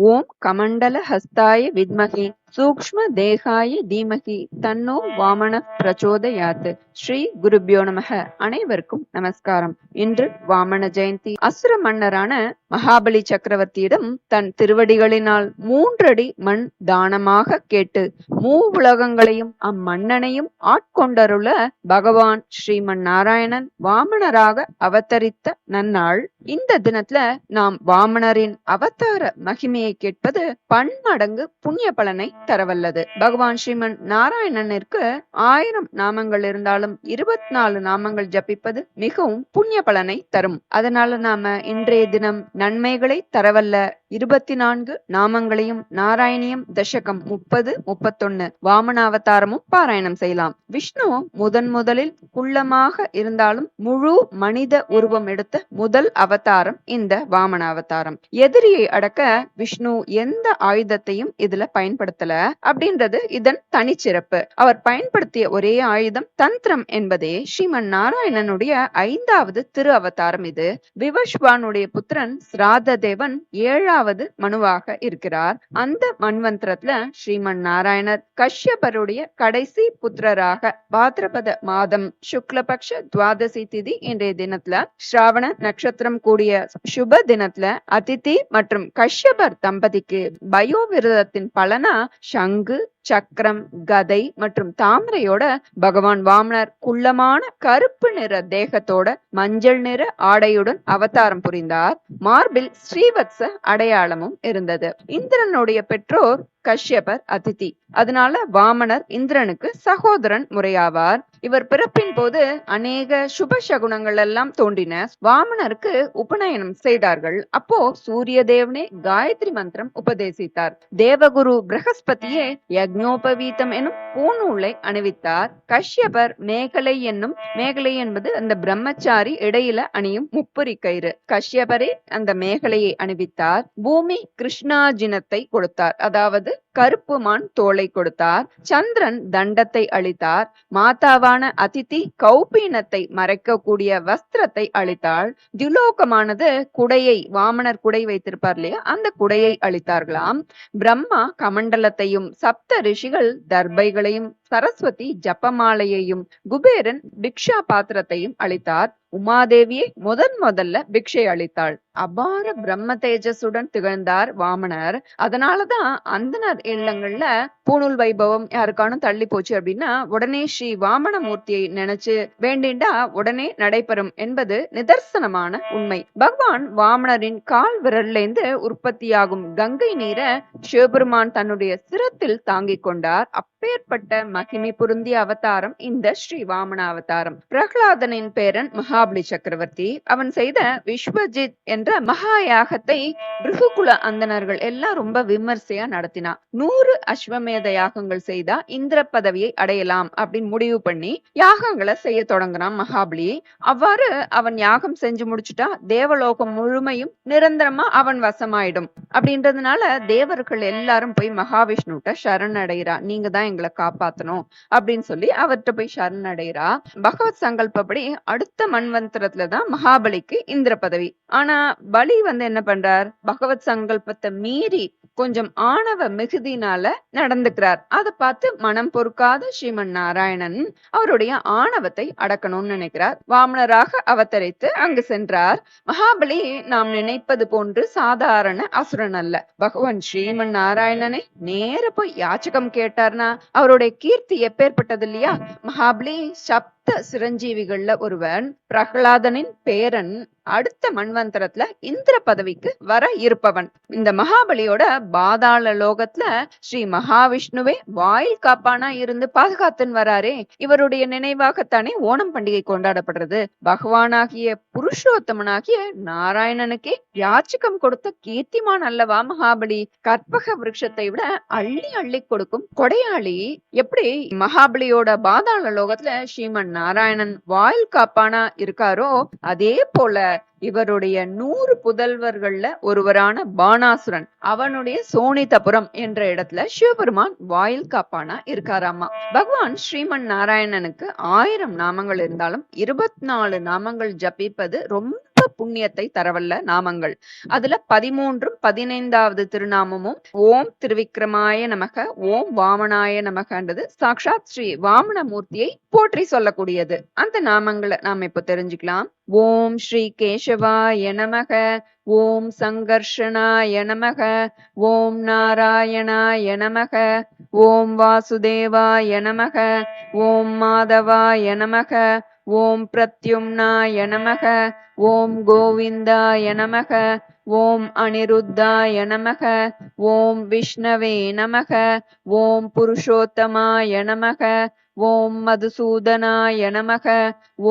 ஓம் கமண்டல ஹஸ்தாய வித்மஹி சூக்ஷ்ம தேகாய தீமஹி தன்னோ வாமன பிரச்சோதயாத். ஸ்ரீ குருப்யோ நமக. அனைவருக்கும் நமஸ்காரம். இன்று வாமன ஜெயந்தி. அசுர மன்னரான மகாபலி சக்கரவர்த்தியிடம் தன் திருவடிகளினால் 3 அடி மண் தானமாக கேட்டு உலகங்களையும் அம்மன்னனையும் ஆட்கொண்டருள பகவான் ஸ்ரீமன் நாராயணன் வாமனராக அவதரித்த நன்னாள். இந்த தினத்துல நாம் வாமனரின் அவதார மகிமையை கேட்பது பன்மடங்கு புண்ணிய பலனை தரவல்லது. பகவான் ஸ்ரீமன் நாராயணனிற்கு 1000 நாமங்கள் இருந்தாலும் 24 நாமங்கள் ஜபிப்பது மிகவும் புண்ணிய பலனை தரும். அதனால நாம இன்றைய தினம் நன்மைகளை தரவல்ல 24 நாமங்களையும் நாராயணியம் தசகம் 30, 31 வாமன அவதாரமும் பாராயணம் செய்யலாம். விஷ்ணு முதலில் குள்ளமாக இருந்தாலும் முழு மனித உருவம் எடுத்த முதல் அவதாரம் இந்த வாமன அவதாரம். எதிரியை அடக்க விஷ்ணு எந்த ஆயுதத்தையும் இதுல பயன்படுத்தல அப்படின்றது இதன் தனிச்சிறப்பு. அவர் பயன்படுத்திய ஒரே ஆயுதம் தந்திரம் என்பதே ஸ்ரீமன் நாராயணனுடைய 5வது திரு அவதாரம். இது விவஸ்வானுடைய புத்திரன் சிராத தேவன் 7வது மனுவாக இருக்கிறார். அந்த மன்வந்திரத்துல ஸ்ரீமன் நாராயணர் கஷ்யபருடைய கடைசி புத்திரராக பாத்ரபத மாதம் சுக்லபக்ஷ துவாதசி திதி இன்றைய தினத்துல ஸ்ராவண நட்சத்திரம் கூடிய சுப தினத்துல அதிதி மற்றும் கஷ்யபர் தம்பதிக்கு பயோவிரதத்தின் பலனா சங்கு, சக்கரம், கதை மற்றும் தாமரையோட பகவான் வாமனர் குள்ளமான கருப்பு நிற தேகத்தோட மஞ்சள் நிற ஆடையுடன் அவதாரம் புரிந்தார். மார்பில் ஸ்ரீவத்ச அடையாளமும் இருந்தது. இந்திரனுடைய பெற்றோர் கஷ்யபர், அதிதி. அதனால வாமனர் இந்திரனுக்கு சகோதரன் முறையாவார். இவர் பிறப்பின் போது அநேக சுப சகுனங்கள் எல்லாம் தோன்றின. வாமனருக்கு உபநயனம் செய்தார்கள். அப்போ சூரிய தேவனே காயத்ரி மந்திரம் உபதேசித்தார். தேவகுரு பிரகஸ்பதியே யக்ஞோபவீதம் எனும் பூநூலை அணிவித்தார். கஷ்யபர் மேகலை என்பது அந்த பிரம்மச்சாரி இடையில அணியும் முப்புரி கயிறு. கஷ்யபரே அந்த மேகலையை அணிவித்தார். பூமி கிருஷ்ணாஜினத்தை கொடுத்தார், அதாவது கருப்பு மான் தோலை கொடுத்தார். சந்திரன் தண்டத்தை அளித்தார். மாதாவான அதிதி கௌபீனத்தை மறைக்கக்கூடிய வஸ்திரத்தை அளித்தாள். திலோகமானது குடையை, வாமனர் குடை வைத்திருப்பார் இல்லையா, அந்த குடையை அளித்தார்களாம். பிரம்மா கமண்டலத்தையும், சப்த ரிஷிகள் தர்பைகளையும், சரஸ்வதி ஜப்பமாலையையும், குபேரன் பிக்ஷா பாத்திரத்தையும் அளித்தார். உமாதேவியை முதல்ல பிக்ஷை அளித்தாள். அபார பிரம்ம தேஜஸுடன் திகழ்ந்தார் வாமனர். அதனாலதான் அந்தனர் இல்லங்கள்ல பூணூல் வைபவம் யாருக்கானும் தள்ளி போச்சு அப்படின்னா உடனே ஸ்ரீ வாமன மூர்த்தியை நினைச்சு வேண்டிண்டா உடனே நடைபெறும் என்பது நிதர்சனமான உண்மை. பகவான் வாமனரின் கால் விரல்லேந்து உற்பத்தியாகும் கங்கை நீரை சிவபெருமான் தன்னுடைய சிரத்தில் தாங்கிக் கொண்டார். அப்பேற்பட்ட மகிமை பொருந்திய அவதாரம் இந்த ஸ்ரீ வாமன அவதாரம். பிரகலாதனின் பேரன் மகாபலி சக்கரவர்த்தி அவன் செய்த விஸ்வஜித் என்ற மகா யாகத்தை பிருகுகுல அந்தனர்கள் எல்லாம் ரொம்ப விமர்சையா நடத்தினா. 100 அஸ்வமேத யாகங்கள் செய்தா இந்திர பதவியை அடையலாம் அப்படின்னு முடிவு பண்ணி யாகங்களை செய்ய தொடங்குறான் மகாபலி. அவ்வாறு அவன் யாகம் செஞ்சு முடிச்சுட்டா தேவலோகம் முழுமையும் நிரந்தரமா அவன் வசமாயிடும். அப்படின்றதுனால தேவர்கள் எல்லாரும் போய் மகாவிஷ்ணுட்ட சரணடைகிறா. நீங்க தான் எங்களை காப்பாத்தணும் அப்படின்னு சொல்லி அவர்கிட்ட போய் சரணடைகிறா. பகவத் சங்கல்பப்படி அடுத்த மன்வந்திரத்துலதான் மகாபலிக்கு இந்திர பதவி. ஆனா பலி என்ன பண்றார், பகவத் சங்கல்பத்தை மீறி கொஞ்சம் ஆணவ மிகுதினால நடந்துக்கிறார். அதை பார்த்து மனம் பொறுக்காத ஸ்ரீமன் நாராயணன் அவருடைய ஆணவத்தை அடக்கணும்னு நினைக்கிறார். வாமனராக அவதரித்து அங்கு சென்றார். மகாபலி நாம் நினைப்பது போன்று சாதாரண அசுரன் அல்ல. பகவான் ஸ்ரீமன் நாராயணனை நேர போய் யாச்சகம் கேட்டார்னா அவருடைய கீர்த்தி எப்பேற்பட்டது இல்லையா. மகாபலி சப்த சிரஞ்சீவிகள்ல ஒருவன், பிரகலாதனின் பேரன், அடுத்த மன்வந்தரத்துல இந்திர பதவிக்கு வர இருப்பவன். இந்த மகாபலியோட பாதாள லோகத்துல ஸ்ரீ மகாவிஷ்ணுவே வாயில் காப்பானா இருந்து பாதுகாத்துன்னு வராரே. இவருடைய நினைவாகத்தானே ஓணம் பண்டிகை கொண்டாடப்படுறது. பகவானாகிய புருஷோத்தமனாகிய நாராயணனுக்கே யாச்சிகம் கொடுத்த கீர்த்திமான் அல்லவா மகாபலி. கற்பக விருட்சத்தை விட அள்ளி அள்ளி கொடுக்கும் கொடையாளி. எப்படி மகாபலியோட பாதாள லோகத்துல ஸ்ரீமன் நாராயணன் வாயில் காப்பானா இருக்காரோ, அதே போல இவருடைய 100 புதல்வர்கள்ல ஒருவரான பானாசுரன் அவனுடைய சோனிதபுரம் என்ற இடத்துல சிவபெருமான் வாயில் காப்பானா இருக்காராமா. பகவான் ஸ்ரீமன் நாராயணனுக்கு 1000 நாமங்கள் இருந்தாலும் 24 நாமங்கள் ஜபிப்பது ரொம்ப புண்ணியத்தை தரவல்ல நாமங்கள். அதுல 13 15வது திருநாமமும் ஓம் திருவிக்ரமாய நமக ஓம் வாமனாய நமகன்றது சாக்ஷாத் ஸ்ரீ வாமனமூர்த்தியை போற்றி சொல்லக்கூடியது. அந்த நாமங்களை நாம இப்ப தெரிஞ்சுக்கலாம். ஓம் ஸ்ரீ கேசவாய நமக ஓம் சங்கர்ஷனாய நமக ஓம் நாராயணாய நமக ஓம் வாசுதேவாய நமக ஓம் மாதவாய நமக ஓம் பிரத்யும்னாய நமக ஓம் கோவிந்தாய நமக ஓம் அனிருத்தாய நமக ஓம் விஷ்ணவே நமக ஓம் புருஷோத்தமாய நமக ஓம் மதுசூதனாய நமக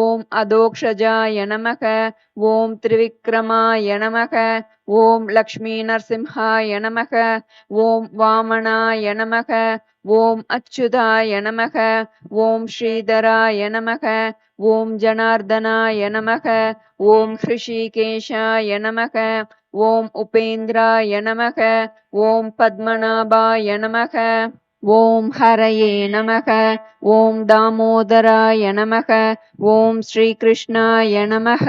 ஓம் அதோக்ஷஜாய நமக ஓம் திரிவிக்ரமாய நமக ஓம் லக்ஷ்மீ நரசிம்ஹாய நமக ஓம் வாமனாய நமக ஓம் அச்சுதாய நமக ஓம் ஸ்ரீதராய நமக ஓம் ஜனார்தனாய நமக ஓம் ஹிருஷிகேஷாய நமக ஓம் உபேந்திராய நமக ஓம் பத்மநாபாய நமக ஓம் ஹரயே நமக ஓம் தாமோதராய நமக ஓம் ஸ்ரீகிருஷ்ணாய நமக.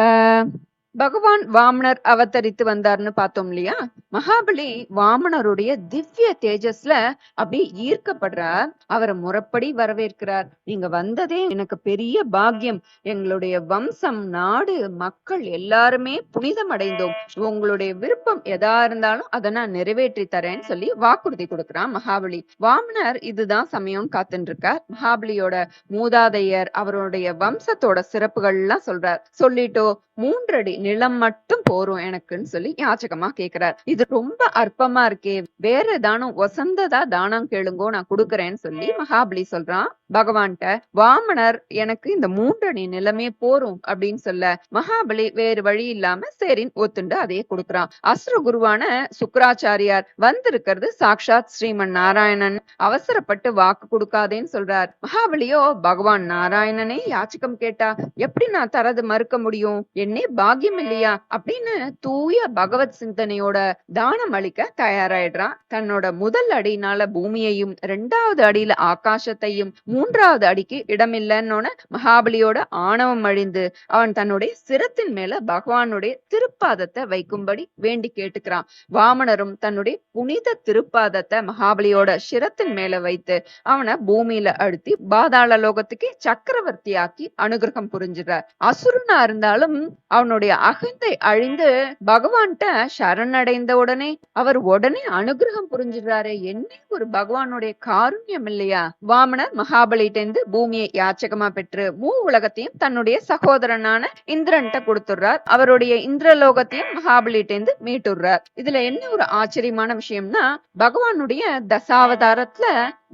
பகவான் வாமனர் அவதரித்து வந்தார்னு பார்த்தோம் இல்லையா? மகாபலி வாமனருடைய திவ்ய தேஜஸ்ல அப்படி ஈர்க்கப்படுறார். அவரை முறைப்படி வரவேற்கிறார். நீங்க வந்ததே எனக்கு பெரிய பாக்கியம். எங்களுடைய வம்சம், நாடு, மக்கள் எல்லாருமே புனிதம் அடைந்தோம். உங்களுடைய விருப்பம் எதா இருந்தாலும் அதை நான் நிறைவேற்றி தரேன்னு சொல்லி வாக்குறுதி கொடுக்கிறான் மகாபலி. வாமனர் இதுதான் சமயம் காத்துட்டு இருக்கார். மகாபலியோட மூதாதையர், அவருடைய வம்சத்தோட சிறப்புகள் எல்லாம் சொல்றார். சொல்லிட்டோ 3 அடி நிலம் மட்டும் போரும் எனக்குன்னு சொல்லி யாச்சகமா கேக்குறார். இது ரொம்ப அற்பமா இருக்கே, வேற தானம் வசந்ததா தானம் கேளுங்கோ, நான் கொடுக்கறேன்னு சொல்லி மகாபலி சொல்றான் பகவான்கிட்ட. வாமனர் எனக்கு இந்த 3 அடி நிலமே போரும் அப்படின்னு சொல்ல மகாபலி வேறு வழி இல்லாம சரின்னு ஒத்துண்டு அதையே கொடுக்கறான். அசுர குருவான சுக்கராச்சாரியார் வந்திருக்கிறது சாக்ஷாத் ஸ்ரீமன் நாராயணன், அவசரப்பட்டு வாக்கு கொடுக்காதேன்னு சொல்றார். மகாபலியோ பகவான் நாராயணனே யாச்சகம் கேட்டா எப்படி நான் தரது மறுக்க முடியும், என்னே பாக்கியம் இல்லையா அப்படின்னு தூய பகவத் சிந்தனையோட தானம் அளிக்க தயாராயிடுறான். தன்னோட முதல் அடினால பூமியையும், 2வது அடியில ஆகாசத்தையும், 3வது அடிக்கு இடமில்லைன்னு மகாபலியோட ஆணவம் அழிந்து அவன் தன்னுடைய சிரத்தின் மேல பகவானுடைய திருப்பாதத்தை வைக்கும்படி வேண்டி கேட்டுக்கிறான். வாமனரும் தன்னுடைய புனித திருப்பாதத்தை மகாபலியோட சிரத்தின் மேல வைத்து அவனை பூமியில அழுத்தி பாதாள லோகத்துக்கு சக்கரவர்த்தியாக்கி அனுகிரகம் புரிஞ்சுறார். அசுரனா இருந்தாலும் அவனுடைய அகந்தை அழிந்து பகவான்கிட்ட சரணடைந்த உடனே அவர் உடனே அனுகிரகம் புரிஞ்சுறாரு. என்ன ஒரு பகவானுடைய காருண்யம் இல்லையா? வாமனர் மகாபலிட்டேந்து பூமியை யாச்சகமா பெற்று உலகத்தையும் தன்னுடைய சகோதரனான இந்திரன்ட்ட கொடுத்துடுறார். அவருடைய இந்திரலோகத்தையும் மகாபலிட்டேந்து மீட்டுறார். இதுல என்ன ஒரு ஆச்சரியமான விஷயம்னா, பகவானுடைய தசாவதாரத்துல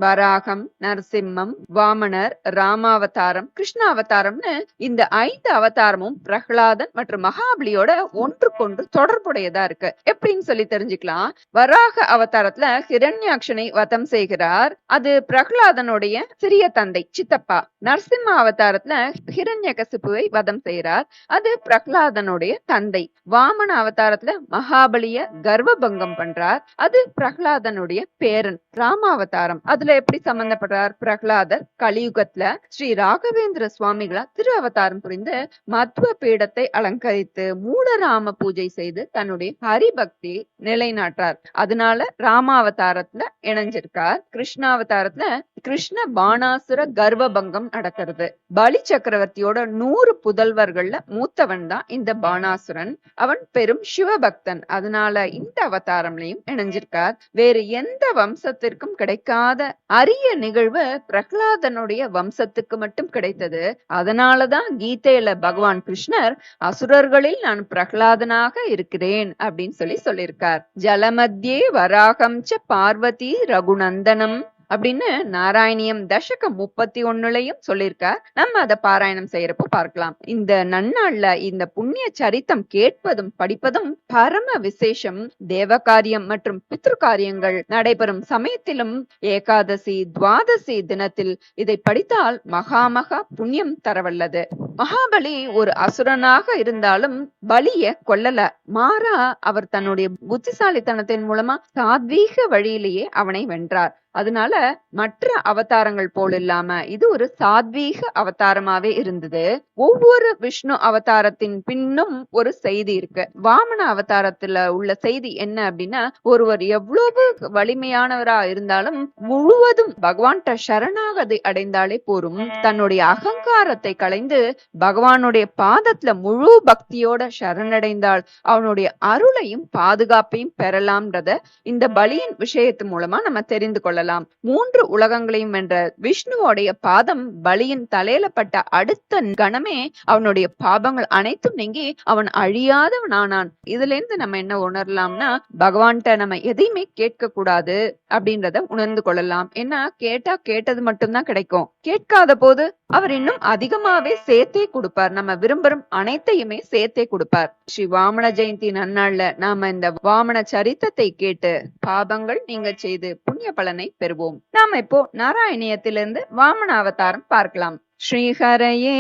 வராகம், நரசிம்மம், வாமனர், ராமாவதாரம், கிருஷ்ணாவதாரம்னு இந்த 5 அவதாரமும் பிரகலாதன் மற்றும் மகாபலியோட ஒன்றுக்கொன்று தொடர்புடையதா இருக்கு. எப்படின்னு சொல்லி தெரிஞ்சுக்கலாம். வராக அவதாரத்துல ஹிரண்யாக்ஷனை வதம் செய்கிறார். அது பிரகலாதனுடைய சிறிய தந்தை, சித்தப்பா. நரசிம்ம அவதாரத்துல ஹிரண்யகசிபுவை வதம் செய்கிறார். அது பிரகலாதனுடைய தந்தை. வாமன அவதாரத்துல மகாபலிய கர்வபங்கம் பண்றார். அது பிரகலாதனுடைய பேரன். ராமாவதாரம் அதுல எப்படி சம்பந்தப்படுறார்? பிரகலாதர் கலியுகத்துல ஸ்ரீ ராகவேந்திர சுவாமிகளா திரு அவதாரம் புரிந்து மத்வ பீடத்தை அலங்கரித்து மூலராம பூஜை செய்து தன்னுடைய ஹரிபக்தி நிலைநாட்டார். அதனால ராமாவதாரத்துல இணைஞ்சிருக்கார். கிருஷ்ணாவதாரத்துல கிருஷ்ண பாணாசுர கர்வபங்கம் நடக்கிறது. பலி சக்கரவர்த்தியோட 100 புதல்வர்கள்ல மூத்தவன் தான் இந்த பாணாசுரன். அவன் பெரும் சிவபக்தன். அதனால இந்த அவதாரம்லயும் இணைஞ்சிருக்கார். வேறு எந்த வம்சத்திற்கும் கிடைக்காத அரிய நிகழ்வு பிரகலாதனுடைய வம்சத்துக்கு மட்டும் கிடைத்தது. அதனாலதான் கீதையில பகவான் கிருஷ்ணர் அசுரர்களில் நான் பிரகலாதனாக இருக்கிறேன் அப்படின்னு சொல்லியிருக்கார். ஜலமத்தியே வராகம் ச பார்வதி ரகுநந்தனம் அப்படின்னு நாராயணியம் தசகம் 31லயும் சொல்லியிருக்கார். நம்ம அதை பாராயணம் செய்யறப்போ பார்க்கலாம். இந்த நன்னாள்ல இந்த புண்ணிய சரித்தம் கேட்பதும் படிப்பதும் பரம விசேஷம். தேவகாரியம் மற்றும் பித்ருகாரியங்கள் நடைபெறும் சமயத்திலும் ஏகாதசி, துவாதசி தினத்தில் இதை படித்தால் மகா புண்ணியம் தரவல்லது. மகாபலி ஒரு அசுரனாக இருந்தாலும் பலிய கொல்லல. மாறா அவர் தன்னுடைய புத்திசாலித்தனத்தின் மூலமா சாத்வீக வழியிலேயே அவனை வென்றார். அதனால மற்ற அவதாரங்கள் போல் இல்லாம இது ஒரு சாத்வீக அவதாரமாவே இருந்தது. ஒவ்வொரு விஷ்ணு அவதாரத்தின் பின்னும் ஒரு செய்தி இருக்கு. வாமன அவதாரத்துல உள்ள செய்தி என்ன அப்படின்னா, ஒருவர் எவ்வளவு வலிமையானவரா இருந்தாலும் முழுவதும் பகவான்கிட்ட சரணாகதி அடைந்தாலே போரும். தன்னுடைய அகங்காரத்தை களைந்து பகவானுடைய பாதத்துல முழு பக்தியோட சரணடைந்தால் அவனுடைய அருளையும் பாதுகாப்பையும் பெறலாம்ன்றத இந்த பலியின் விஷயத்து மூலமா நம்ம தெரிந்து கொள்ளலாம். 3 உலகங்களையும் வென்ற விஷ்ணுவோடைய பாதம் பலியின் தலையில பட்ட அடுத்த கணமே அவனுடைய பாபங்கள் அனைத்தும் நீங்கி அவன் அழியாதவனானான். இதுல இருந்து நம்ம என்ன உணரலாம்னா, பகவான்கிட்ட நம்ம எதையுமே கேட்க கூடாது அப்படின்றத உணர்ந்து கொள்ளலாம். ஏன்னா கேட்டா கேட்டது மட்டும்தான் கிடைக்கும். கேட்காத போது அவர் இன்னும் அதிகமாவே சேர்த்தே கொடுப்பார். நம்ம விரும்பும் அனைத்தையுமே சேர்த்தே கொடுப்பார். ஸ்ரீ வாமன ஜெயந்தி நன்னாள்ல நாம இந்த வாமன சரித்தத்தை கேட்டு பாபங்கள் நீங்க செய்து புண்ணிய பலனை பெறுவோம். நாம இப்போ நாராயணியத்திலிருந்து வாமன அவதாரம் பார்க்கலாம். ஸ்ரீஹரயே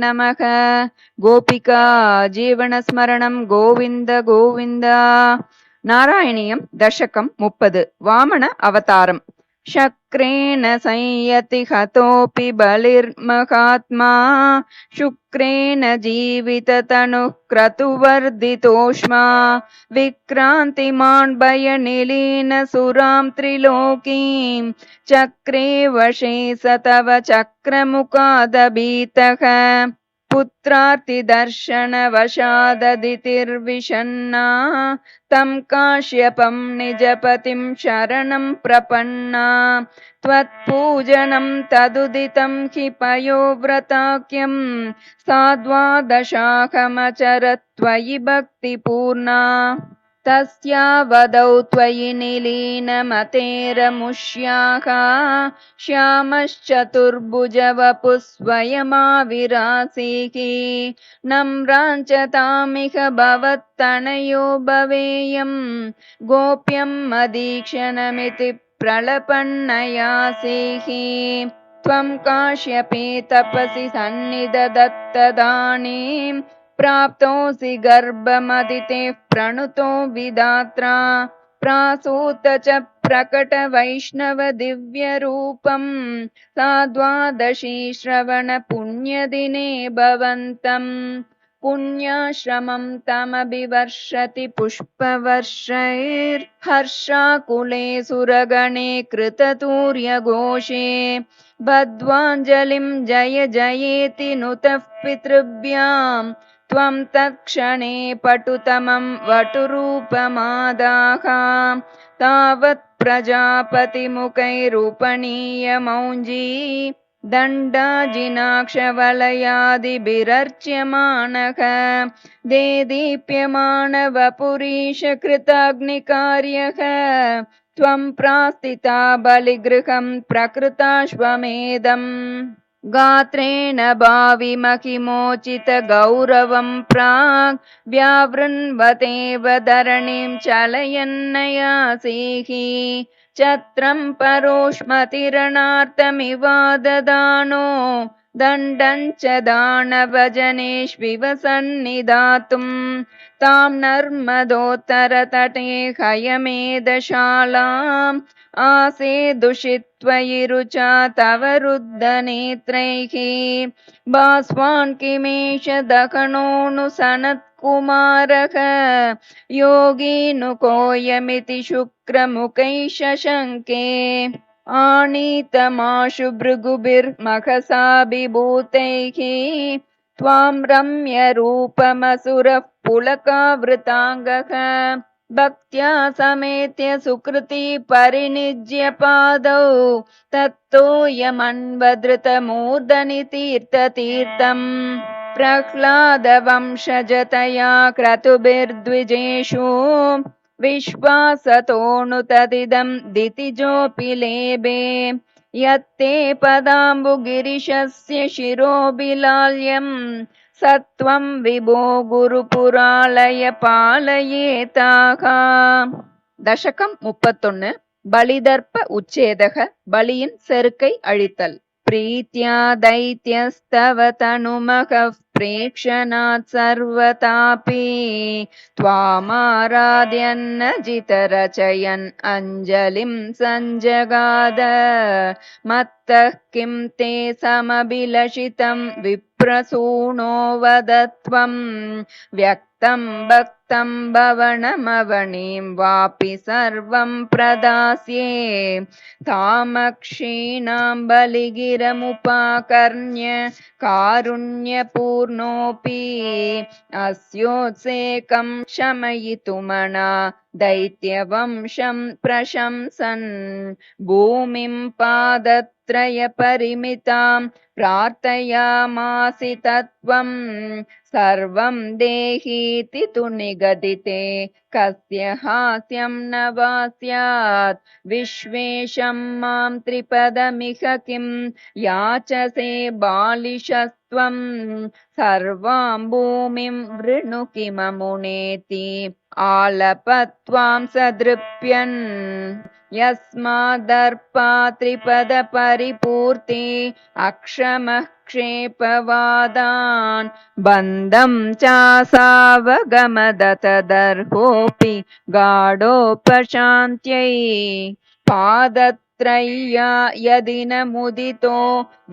நமக. கோபிகா ஜீவனஸ்மரணம் கோவிந்த கோவிந்தா. நாராயணியம் தசகம் 30. வாமன அவதாரம். शक्रेण संयति हतोऽपि बलिर्महात्मा शुक्रेण जीविततनुः क्रतुवर्धितोष्मा विक्रान्तिमान् भयनिलीनसुरां त्रिलोकीं चक्रे वशे स तव चक्रमुखादभीतः पुत्रार्तिदर्शनवशाददितिर्विषन्ना तं काश्यपं निजपतिं शरणं प्रपन्ना त्वत्पूजनं तदुदितं हि पयोव्रताख्यं साद्वादशाहमचरत् त्वयि भक्तिपूर्णा तस्यावदौ त्वयि निलीनमतेरमुष्याः श्यामश्चतुर्भुजवपुः स्वयमाविरासीः नम्राञ्चतामिह भवत्तनयो भवेयं गोप्यं मदीक्षणमिति प्रलपन्नयासीः त्वं काश्यपे तपसि सन्निधत्तदानीं प्राप्तोऽसि गर्भमदितेः प्रणुतो विधात्रा प्रासूत च प्रकट वैष्णव दिव्यरूपं साद्वादशी श्रवण पुण्यदिने भवन्तम् पुण्याश्रमं तमभिवर्षति पुष्पवर्षैर्हर्षाकुले सुरगणे कृततूर्यघोषे बद्ध्वाञ्जलिं जय जयेति नुतः पितृभ्यां त्वं तत्क्षणे पटुतमं वटुरूपमादाः तावत् प्रजापतिमुखैरुपनीयमौञ्जी दण्डाजिनाक्षवलयादिभिरर्च्यमानः देदीप्यमानवपुरीशकृताग्निकार्यः त्वं प्रास्थिता बलिगृहं प्रकृताश्वमेधम् गात्रेण भाविमहिमोचित गौरवं प्राक् व्यावृण्वतेव धरणीं चलयन्नयासीः छत्रं परोष्मतिरणार्थमिवाददानो दण्डं च दानवजनेष्विव सन्निधातुं तां नर्मदोत्तरतटे हयमेधशालाम् आसे दुषित्वयि रुचा तव रुद्धनेत्रैः भास्वान् किमेष दहनोऽनु सनत्कुमारः योगीनुकोऽयमिति शुक्रमुखैः शशङ्के आनीतमाशु भृगुभिर्मखसाभिभूतैः त्वां रम्यरूपमसुरः पुलकावृताङ्गः भक्त्या समेत्य सुकृति परिनिज्य पादौ तत्तोयमन्वधृतमूर्धनि तीर्थतीर्थम् प्रह्लादवंशजतया क्रतुभिर्द्विजेषु विश्वासतोऽनुतदिदं दितिजोऽपि लेभे यत्ते पदाम्बुगिरिशस्य शिरोभिलाल्यं सत्वं विभो गुरुपुरालय पालयेताः. தசகம் 31. பலிதர்ப்ப உச்சேதக. பலியின் செருக்கை அழித்தல். प्रीत्या दैत्यस्तव तनुमखः प्रेक्षणात् सर्वतापि त्वामाराध्यन्नजितरचयन् अञ्जलिं सञ्जगाद मत्तः किं ते समभिलषितं विप्रसूनो वद त्वं व्यक्तं भक्तं भवनमवणीं वापि सर्वं प्रदास्ये तामक्षीणां बलिगिरमुपाकर्ण्य कारुण्यपूर्णोऽपि अस्योत्सेकं शमयितुमना दैत्यवंशं प्रशंसन् भूमिं पादत्रयपरिमितां प्रार्थयामासि तत्त्वं सर्वं देहीति तु निगदिते कस्य हास्यं न वा स्यात् विश्वेशं मां त्रिपदमिह किं याचसे बालिशस्त्वं सर्वां भूमिं वृणु किममुनेति आलपत्वां सदृप्यन् यस्मादर्पा त्रिपदपरिपूर्ति अक्षमः क्षेपवादान् बन्धं चासावगमदतदर्होऽपि गाढोपशान्त्यै पादत्रय्या यदि न मुदितो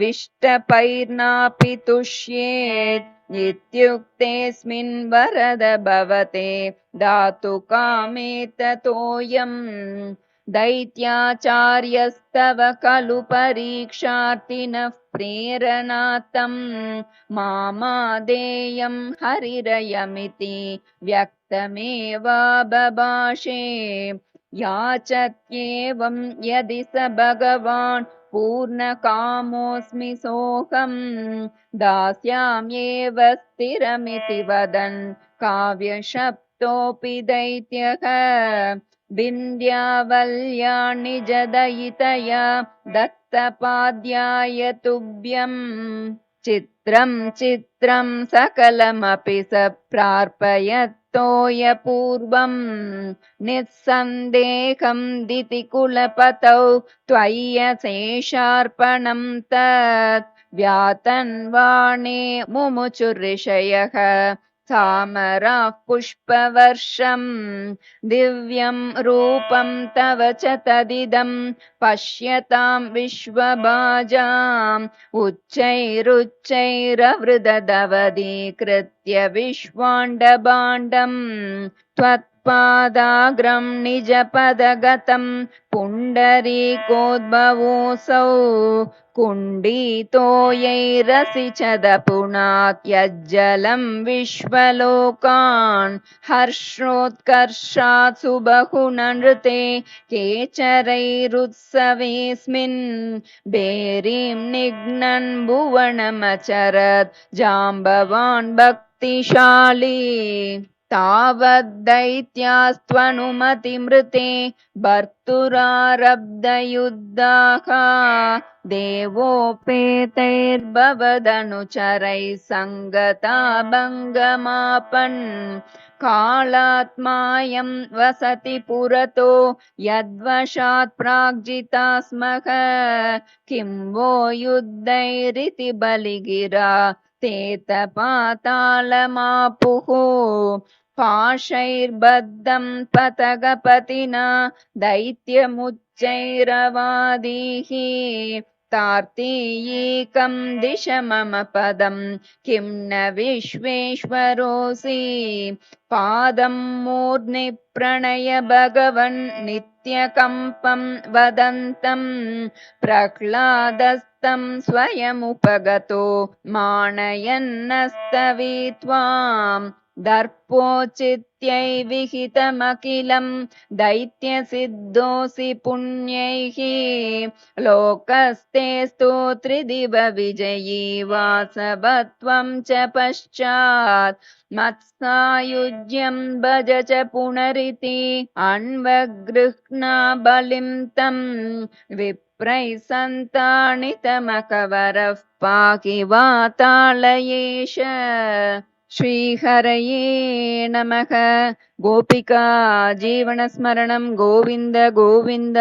विष्टपैर्नापि तुष्येत् इत्युक्तेऽस्मिन् वरद भवते दातु कामे ततोऽयम् दैत्याचार्यस्तव खलु परीक्षार्थिनः प्रेरणार्थं मामादेयं हरिरयमिति व्यक्तमेवाबभाषे याचत्येवं यदि स भगवान् पूर्णकामोऽस्मि सोऽहं दास्याम्येव स्थिरमिति वदन् काव्यशब्दोऽपि दैत्यः विन्ध्यावल्या निजदयितया दत्तपाद्याय तुभ्यं चित्रं चित्रं सकलमपि स प्रार्पयत्तोयपूर्वं निस्सन्देहं दितिकुलपतौ त्वय्यशेषार्पणं तत् व्यातन्वाणे मुमुचुर्ऋषयः सामराः पुष्पवर्षं दिव्यं रूपं तव च तदिदं पश्यतां विश्वभाजाम् उच्चैरुच्चैरवृदधवधीकृत्य विश्वाण्डभाण्डं त्वत्पादाग्रं निजपदगतं पुण्डरीकोद्भवोऽसौ कुण्डितोयैरसि च दपुनात् यज्जलं विश्वलोकान् हर्षोत्कर्षात् सुबहुननृते केचरैरुत्सवेऽस्मिन् भेरीं निघ्नन् भुवनमचरत् जाम्बवान् भक्तिशाली तावद्दैत्यास्त्वनुमतिमृते भर्तुरारब्धयुद्धाः देवोपेतैर्भवदनुचरैः सङ्गता भङ्गमापन् कालात्मायं वसति पुरतो यद्वशात् प्राग्जिता स्मः किं वो युद्धैरिति बलिगिरा तेतपातालमापुः पाशैर्बद्धं पतगपतिना दैत्यमुच्चैरवादीः तार्तीयीकं दिश मम पदं किं न विश्वेश्वरोऽसि पादं मूर्ध्नि प्रणय भगवन् नित्यकम्पं वदन्तं प्रह्लादस्तं स्वयमुपगतो मानयन्नस्तवी त्वाम् दर्पोचित्यै विहितमखिलं दैत्यसिद्धोऽसि पुण्यैः लोकस्ते स्तोत्रिदिव विजयी वासवत्वं च पश्चात् मत्सायुज्यं भज च पुनरिति अन्वगृह्णा बलिं तं विप्रैः सन्तानितमकवरः पाहि वातालयेश श्रीहरये नमः। गोपिका जीवनस्मरणं गोविन्द गोविन्द।